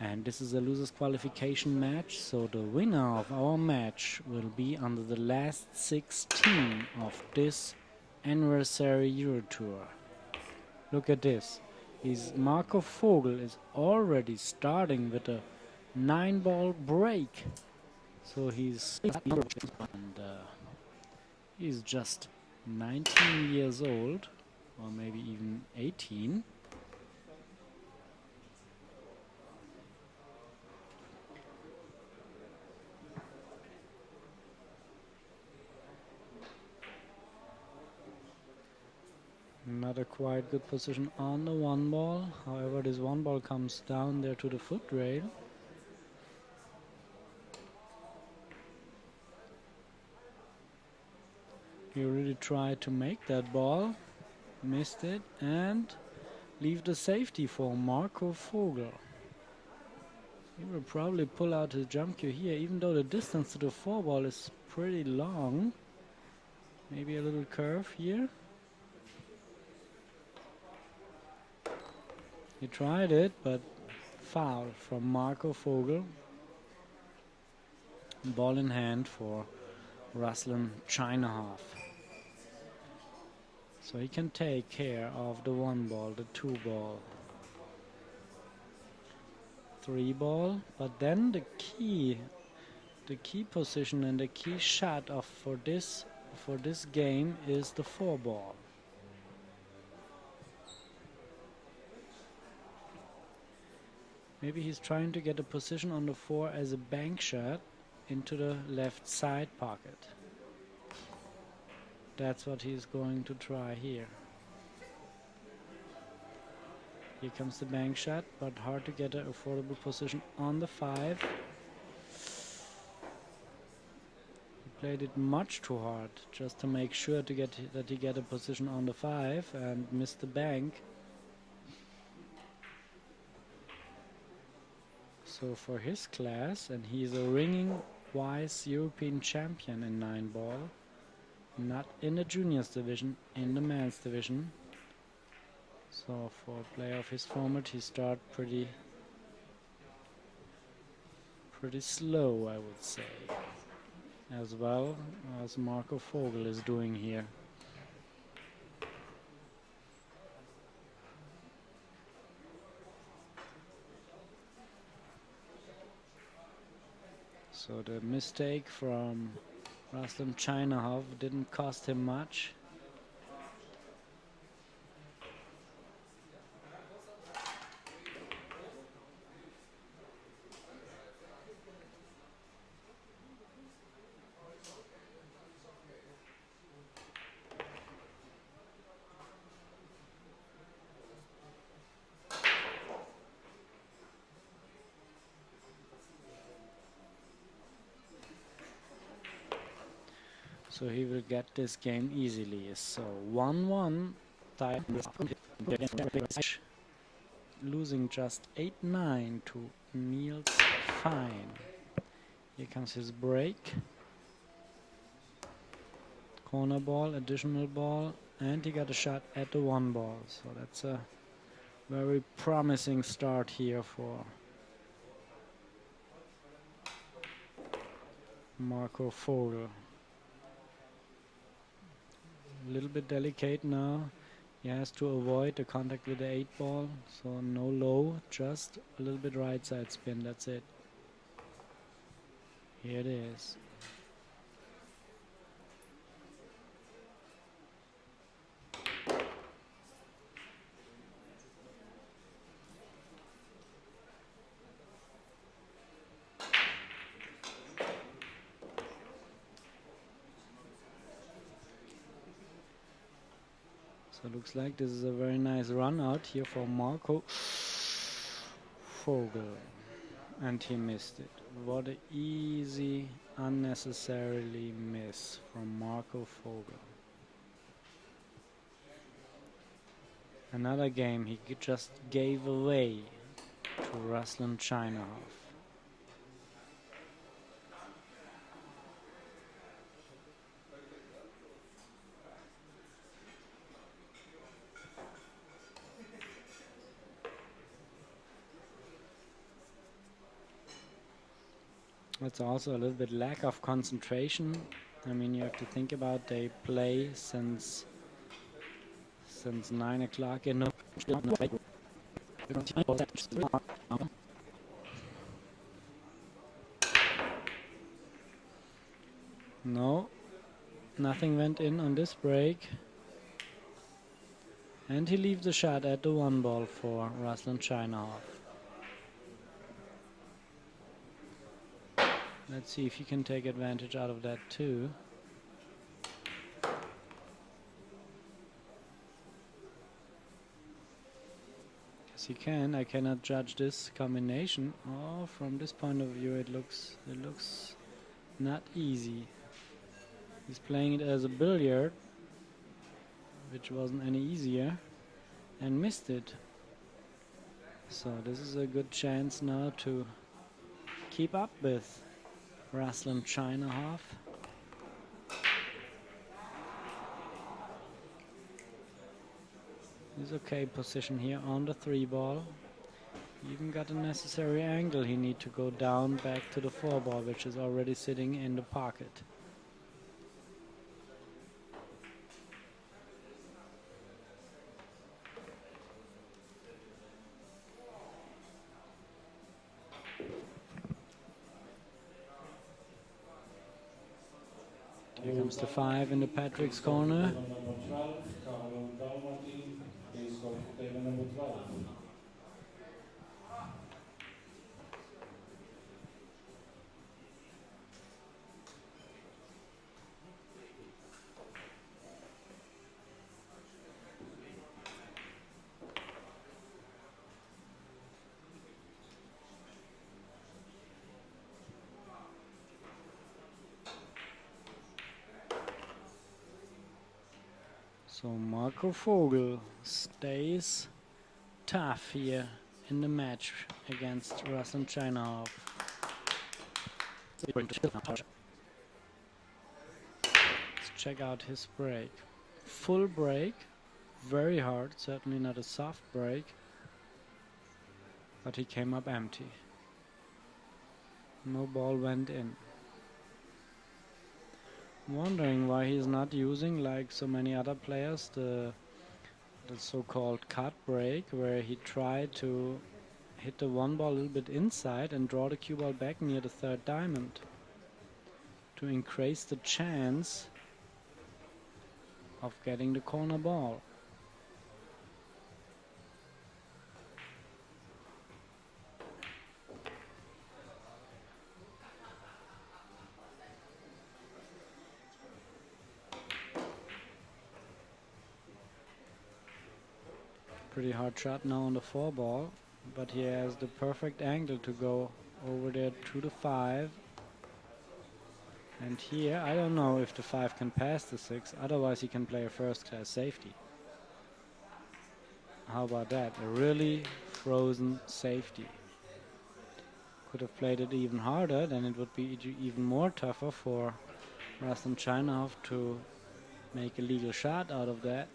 And this is a losers qualification match, so the winner of our match will be under the last 16 of this anniversary Eurotour. Look at this. Marco Vogel is already starting with a 9-ball break. So he's just 19 years old, or maybe even 18. Not a quite good position on the 1-ball. However, this 1-ball comes down there to the foot rail. He really tried to make that ball, missed it, and leave the safety for Marco Vogel. He will probably pull out his jump cue here, even though the distance to the 4-ball is pretty long. Maybe a little curve here. He tried it, but foul from Marco Vogel. Ball in hand for Ruslan Chinakhov. So he can take care of the 1-ball, the 2-ball, 3-ball, but then the key position and the key shot for this game is the 4-ball. Maybe he's trying to get a position on the 4 as a bank shot into the left side pocket. That's what he's going to try here. Here comes the bank shot, but hard to get an affordable position on the 5. He played it much too hard just to make sure that he get a position on the 5 and missed the bank. So for his class, and he's a ringing wise European champion in 9-ball, not in the juniors division, in the men's division. So for a player of his format, he started pretty slow, I would say, as well as Marco Vogel is doing here. So the mistake from Ruslan Chinakhov didn't cost him much. So he will get this game easily. So 1-1 tie, losing just 8-9 to Niels Fine. Here comes his break. Corner ball, additional ball, and he got a shot at the 1-ball. So that's a very promising start here for Marco Vogel. A little bit delicate now. He has to avoid the contact with the 8-ball, so no low, just a little bit right side spin, that's it. Here it is. So it looks like this is a very nice run out here for Marco Vogel. And he missed it. What an easy, unnecessarily miss from Marco Vogel. Another game he just gave away to Ruslan Chinakhov. It's also a little bit lack of concentration. I mean, you have to think about they play since 9 o'clock in the No, nothing went in on this break. And he leaves the shot at the 1 ball for Ruslan Chinakhov. Let's see if he can take advantage out of that too. Yes, he can. I cannot judge this combination. Oh, from this point of view, it looks not easy. He's playing it as a billiard, which wasn't any easier, and missed it. So this is a good chance now to keep up with Ruslan Chinakhov. He's okay position here on the 3 ball. He even got a necessary angle. He need to go down back to the 4 ball, which is already sitting in the pocket. Here comes the 5 in the Patrick's corner. So Marco Vogel stays tough here in the match against Ruslan Chinakhov. Let's check out his break. Full break, very hard, certainly not a soft break, but he came up empty. No ball went in. Wondering why he's not using, like so many other players, the so-called cut break, where he tried to hit the 1 ball a little bit inside and draw the cue ball back near the 3rd diamond to increase the chance of getting the corner ball. Pretty hard shot now on the 4 ball, but he has the perfect angle to go over there to the 5. And here, I don't know if the 5 can pass the 6, otherwise he can play a first-class safety. How about that? A really frozen safety. Could have played it even harder, then it would be even more tougher for Ruslan Chinakhov to make a legal shot out of that.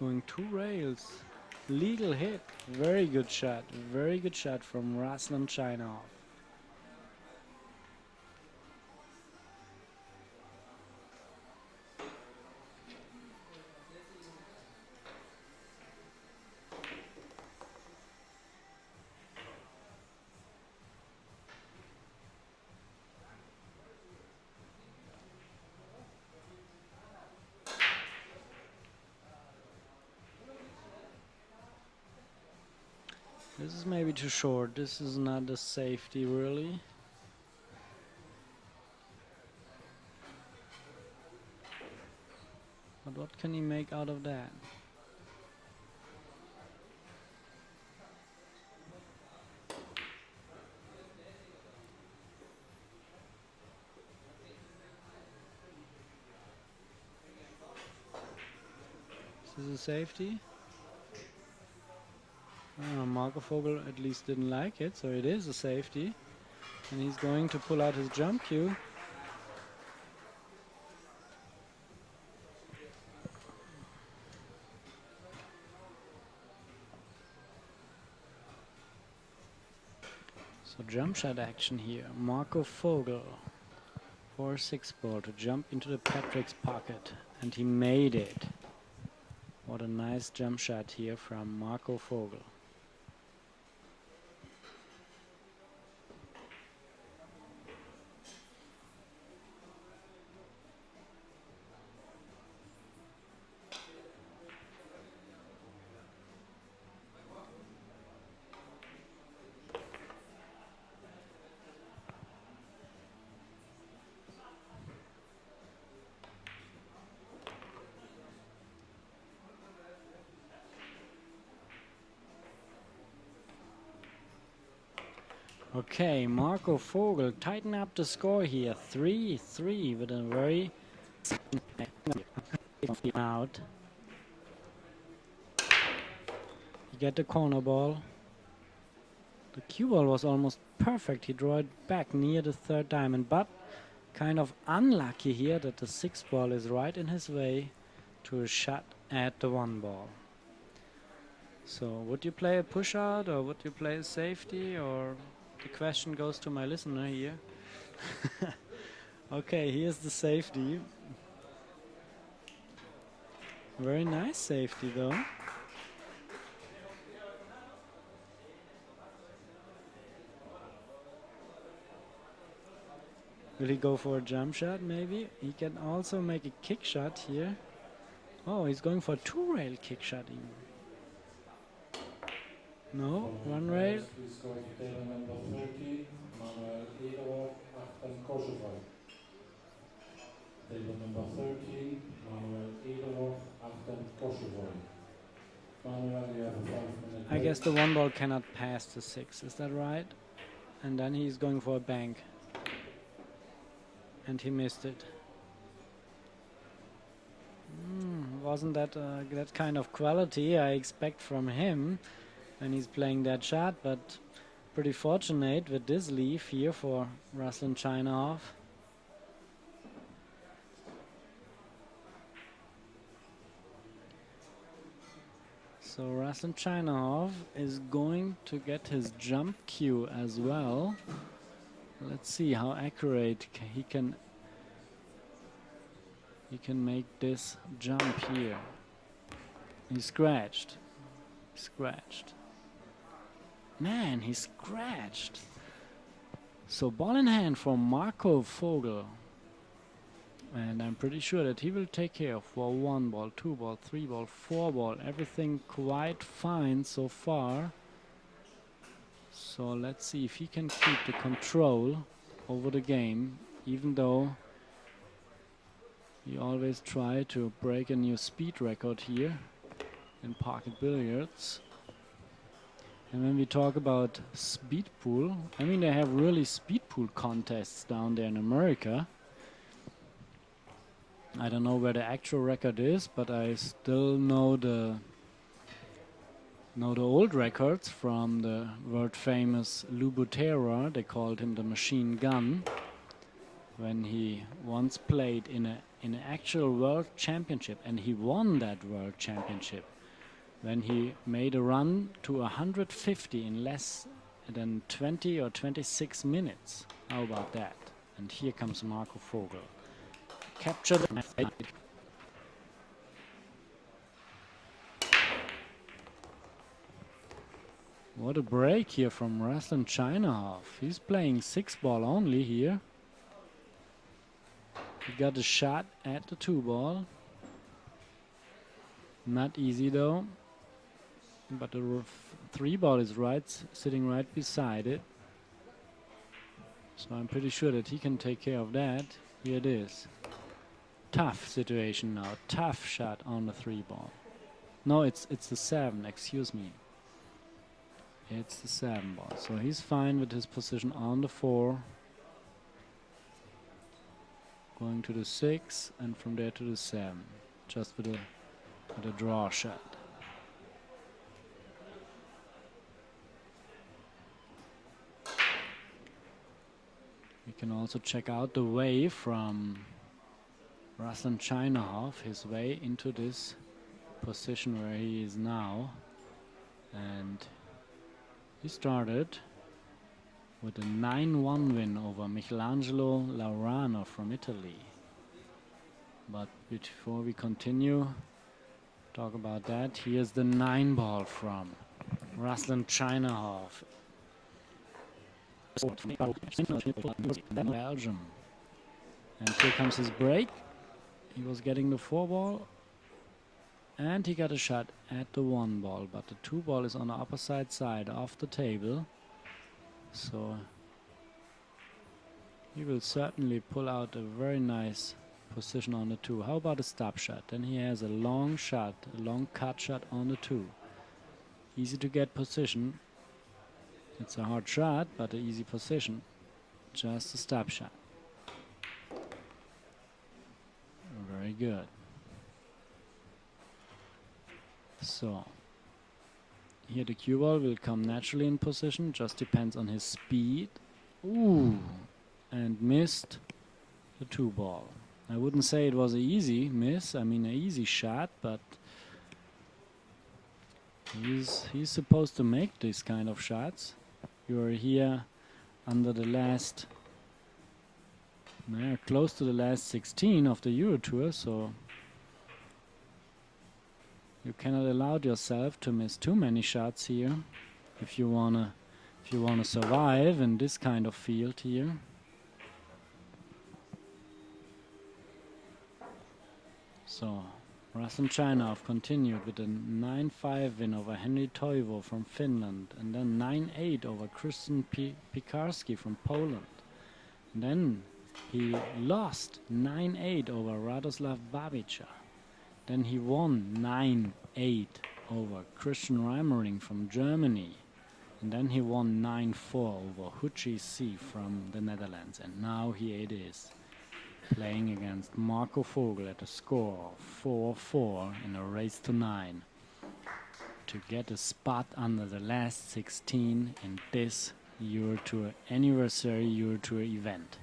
Going 2 rails. Legal hit. Very good shot. Very good shot from Ruslan Chinakhov. This is maybe too short. This is not a safety, really. But what can he make out of that? Is this a safety? Marco Vogel at least didn't like it, so it is a safety. And he's going to pull out his jump cue. So jump shot action here. Marco Vogel. 4-6 ball to jump into the Patrick's pocket. And he made it. What a nice jump shot here from Marco Vogel. Okay, Marco Vogel tighten up the score here. 3-3 with a very out. You get the corner ball. The cue ball was almost perfect. He drew it back near the third diamond, but kind of unlucky here that the 6 ball is right in his way to a shot at the 1 ball. So would you play a push out or would you play a safety, or the question goes to my listener here. Okay, here's the safety. Very nice safety though. Will he go for a jump shot maybe? He can also make a kick shot here. Oh, he's going for a 2-rail kick shot even. No, 1 rail. Table number 13, Manuel Ederhoff, Achtung, Kosovoy. Manuel, you have a 5-minute I guess the 1 ball cannot pass the 6, is that right? And then he's going for a bank. And he missed it. Wasn't that that kind of quality I expect from him when he's playing that shot, but pretty fortunate with this leave here for Ruslan Chinakhov. So Ruslan Chinakhov is going to get his jump cue as well. Let's see how accurate he can make this jump here. He scratched. Man, he scratched. So ball in hand for Marco Vogel. And I'm pretty sure that he will take care of for 1 ball, 2 ball, 3 ball, 4 ball. Everything quite fine so far. So let's see if he can keep the control over the game, even though he always try to break a new speed record here in pocket billiards. And when we talk about speed pool, I mean, they have really speed pool contests down there in America. I don't know where the actual record is, but I still know the old records from the world famous Lubutera. They called him the machine gun, when he once played in an actual world championship, and he won that world championship when he made a run to 150 in less than 20 or 26 minutes. How about that? And here comes Marco Vogel. Capture the What a break here from Ruslan Chinakhov. He's playing 6 ball only here. He got a shot at the 2 ball. Not easy though. But the 3 ball is sitting right beside it. So I'm pretty sure that he can take care of that. Here it is. Tough situation now. Tough shot on the 3 ball. No, it's the 7, excuse me. It's the 7 ball. So he's fine with his position on the 4. Going to the 6 and from there to the 7. Just with a draw shot. We can also check out the way from Ruslan Chinakhov, his way into this position where he is now. And he started with a 9-1 win over Michelangelo Laurano from Italy. But before we continue, talk about that, here's the 9-ball from Ruslan Chinakhov, Belgium. And here comes his break. He was getting the 4-ball, and he got a shot at the 1-ball, but the 2-ball is on the opposite side of the table. So he will certainly pull out a very nice position on the 2. How about a stop shot? Then he has a long shot, a long cut shot on the 2. Easy to get position. It's a hard shot, but an easy position. Just a stop shot. Very good. So here the cue ball will come naturally in position, just depends on his speed. Ooh, and missed the 2-ball. I wouldn't say it was an easy miss, I mean an easy shot, but he's supposed to make these kind of shots. You're here under the last, close to the last 16 of the Eurotour, so you cannot allow yourself to miss too many shots here if you wanna survive in this kind of field here. So Ruslan Chinakhov continued with a 9-5 win over Henry Toivo from Finland, and then 9-8 over Christian Piekarski from Poland. And then he lost 9-8 over Radoslav Babica. Then he won 9-8 over Christian Reimering from Germany. And then he won 9-4 over Huchi C from the Netherlands. And now here it is, playing against Marco Vogel at a score of 4-4 in a race to 9 to get a spot under the last 16 in this Eurotour anniversary Eurotour event.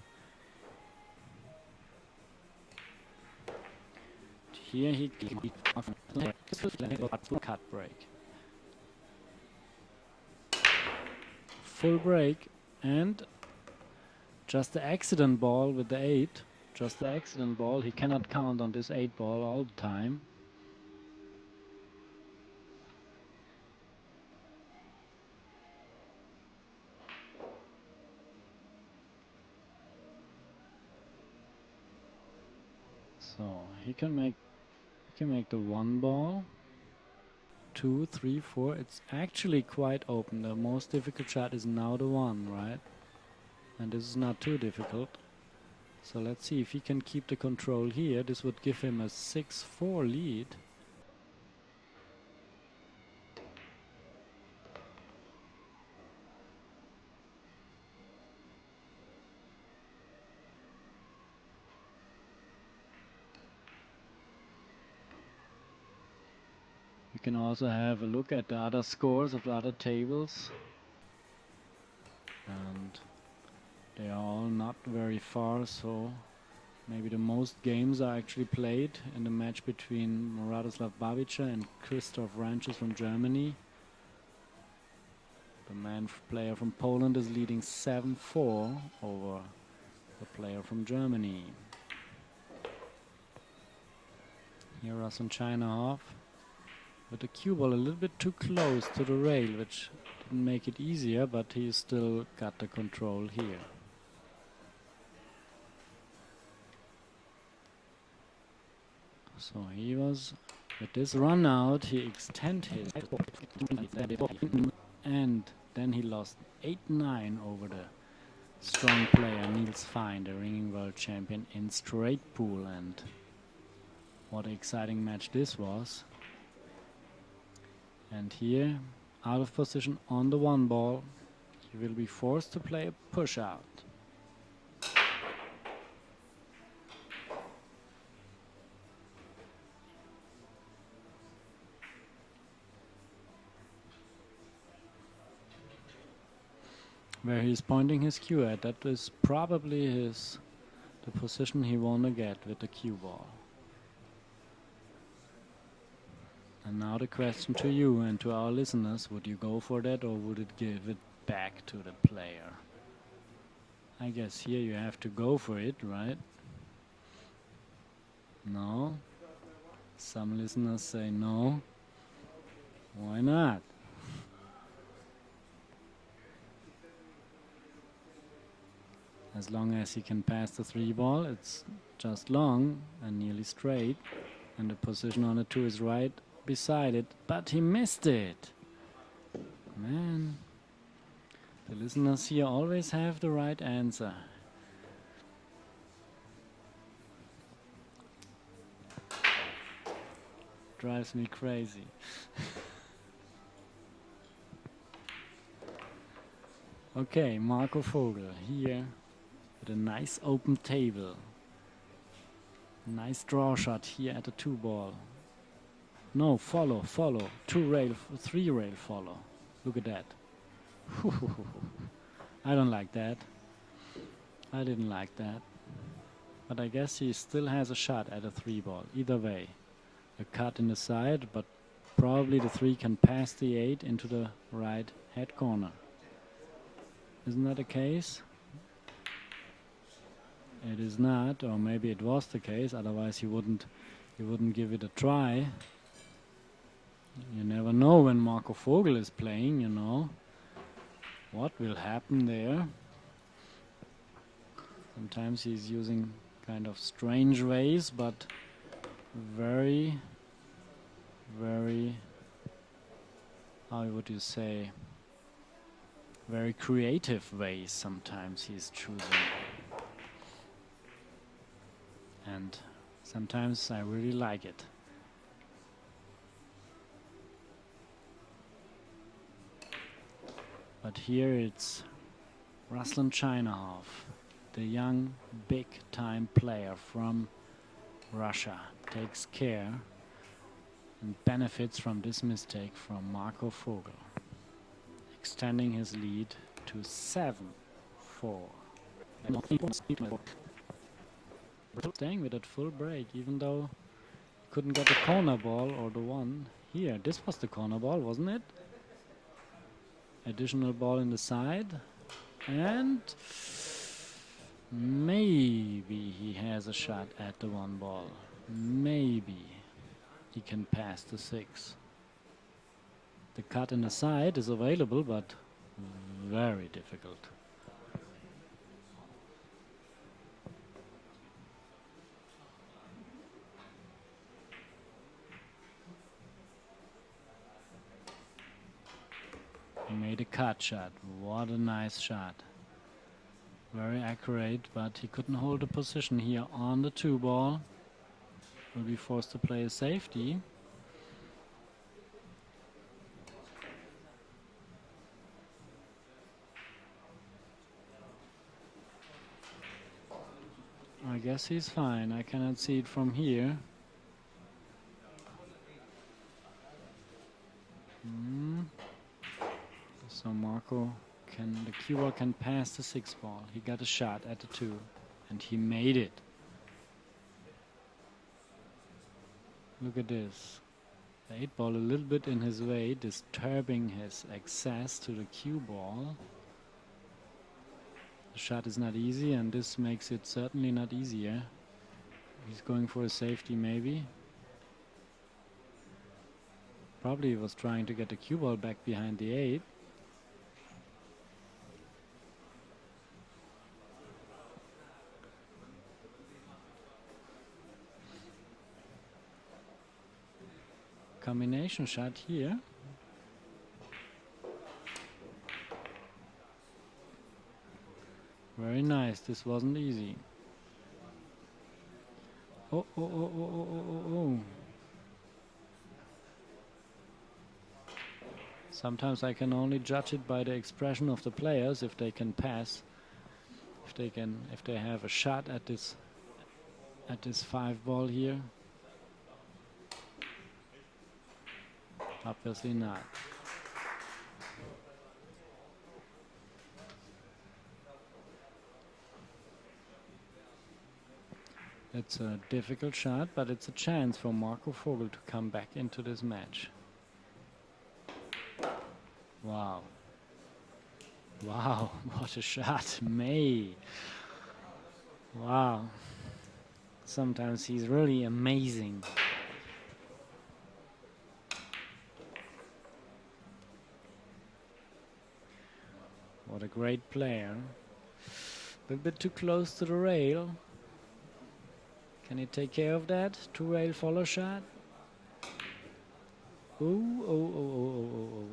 Here he cut break. Full break, and just the accident ball with the 8. Just the accident ball. He cannot count on this 8-ball all the time. So he can make the 1-ball. 2, 3, 4. It's actually quite open. The most difficult shot is now the 1, right? And this is not too difficult. So let's see if he can keep the control here. This would give him a 6-4 lead. You can also have a look at the other scores of the other tables. And they are all not very far, so maybe the most games are actually played in the match between Radoslav Babica and Christoph Ranches from Germany. The player from Poland is leading 7-4 over the player from Germany. Here Ruslan Chinakhov with the cue ball a little bit too close to the rail, which didn't make it easier, but he still got the control here. So he was, with this run out, he extended his, and then he lost 8-9 over the strong player Niels Fein, the ringing world champion in straight pool. And what an exciting match this was. And here, out of position on the 1-ball, he will be forced to play a push out. Where he's pointing his cue at, that is probably the position he want to get with the cue ball. And now the question to you and to our listeners, would you go for that, or would it give it back to the player? I guess here you have to go for it, right? No. Some listeners say no. Why not? As long as he can pass the 3 ball, it's just long and nearly straight. And the position on the 2 is right beside it. But he missed it. Man. The listeners here always have the right answer. Drives me crazy. Okay, Marco Vogel here with a nice open table. Nice draw shot here at the 2 ball. No, follow. 3 rail follow. Look at that. I don't like that. I didn't like that. But I guess he still has a shot at a 3 ball. Either way. A cut in the side, but probably the 3 can pass the 8 into the right head corner. Isn't that the case? It is not, or maybe it was the case, otherwise he wouldn't give it a try. You never know when Marco Vogel is playing, you know. What will happen there? Sometimes he's using kind of strange ways, but very, how would you say, very creative ways sometimes he's choosing. And sometimes I really like it. But here it's Ruslan Chinakhov, the young big-time player from Russia, takes care and benefits from this mistake from Marco Vogel, extending his lead to 7-4. Staying with that full break, even though he couldn't get the corner ball or the one. Here, this was the corner ball, wasn't it? Additional ball in the side. And maybe he has a shot at the 1 ball. Maybe he can pass the 6. The cut in the side is available, but very difficult. He made a cut shot. What a nice shot. Very accurate, but he couldn't hold the position here on the 2 ball. Will be forced to play a safety. I guess he's fine. I cannot see it from here. So Marco the cue ball can pass the 6 ball. He got a shot at the 2 and he made it. Look at this. The 8 ball a little bit in his way, disturbing his access to the cue ball. The shot is not easy, and this makes it certainly not easier. He's going for a safety maybe. Probably he was trying to get the cue ball back behind the 8. Combination shot here. Very nice. This wasn't easy. Oh. Sometimes I can only judge it by the expression of the players, if they can pass, if they have a shot at this 5 ball here. Obviously not. It's a difficult shot, but it's a chance for Marco Vogel to come back into this match. Wow. Wow, what a shot, May. Wow. Sometimes he's really amazing. What a great player. A little bit too close to the rail. Can he take care of that? Two rail follow shot. Ooh, oh, oh, oh, oh, oh, oh.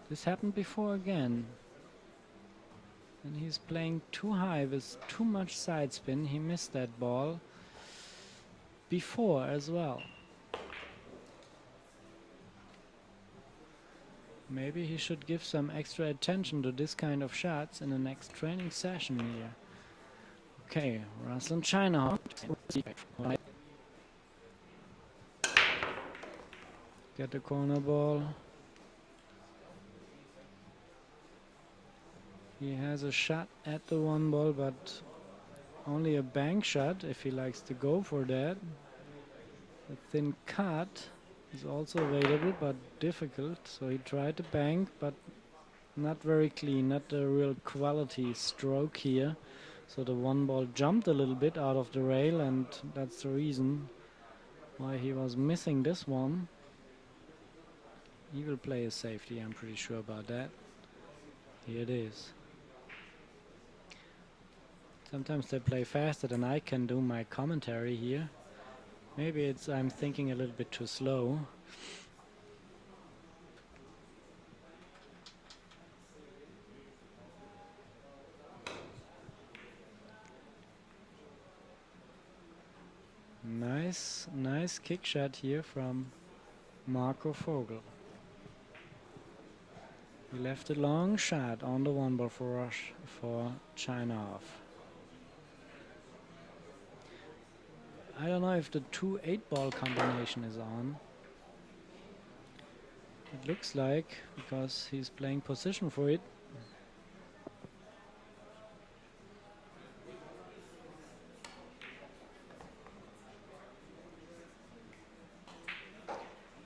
This happened before again. And he's playing too high with too much side spin. He missed that ball before as well. Maybe he should give some extra attention to this kind of shots in the next training session here. Okay, Ruslan Chinakhov. Get the corner ball. He has a shot at the one ball, but only a bank shot if he likes to go for that. A thin cut is also available, but difficult. So he tried to bank, but not very clean, not a real quality stroke here. So the one ball jumped a little bit out of the rail, and that's the reason why he was missing this one. He will play a safety, I'm pretty sure about that. Here it is. Sometimes they play faster than I can do my commentary here. Maybe it's I'm thinking a little bit too slow. Nice kick shot here from Marco Vogel. He left a long shot on the one ball for Chinakhov. I don't know if the 2 8-ball combination is on. It looks like, because he's playing position for it.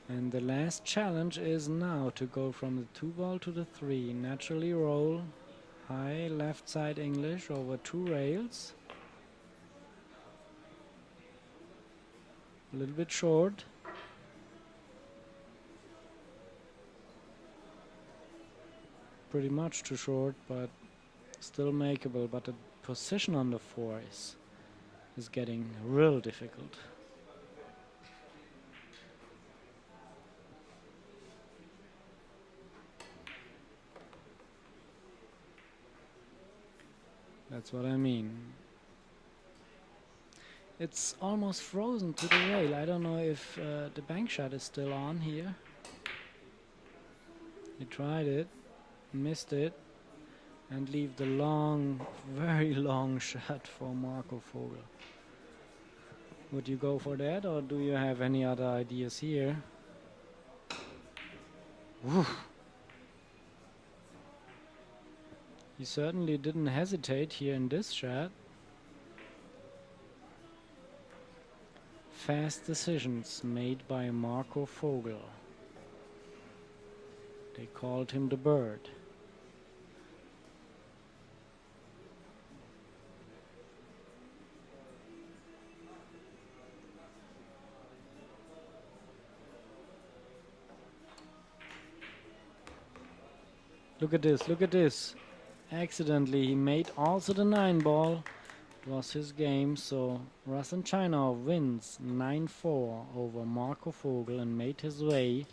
And the last challenge is now to go from the 2-ball to the 3. Naturally roll high left side English over 2 rails. A little bit short. Pretty much too short, but still makeable. But the position on the 4 is getting real difficult. That's what I mean. It's almost frozen to the rail. I don't know if the bank shot is still on here. He tried it, missed it, and leave the long, very long shot for Marco Vogel. Would you go for that, or do you have any other ideas here? Woo. He certainly didn't hesitate here in this shot. Fast decisions made by Marco Vogel. They called him the bird. Look at this, look at this. Accidentally, he made also the 9-ball. It was his game, so Ruslan Chinakhov wins 9-4 over Marco Vogel and made his way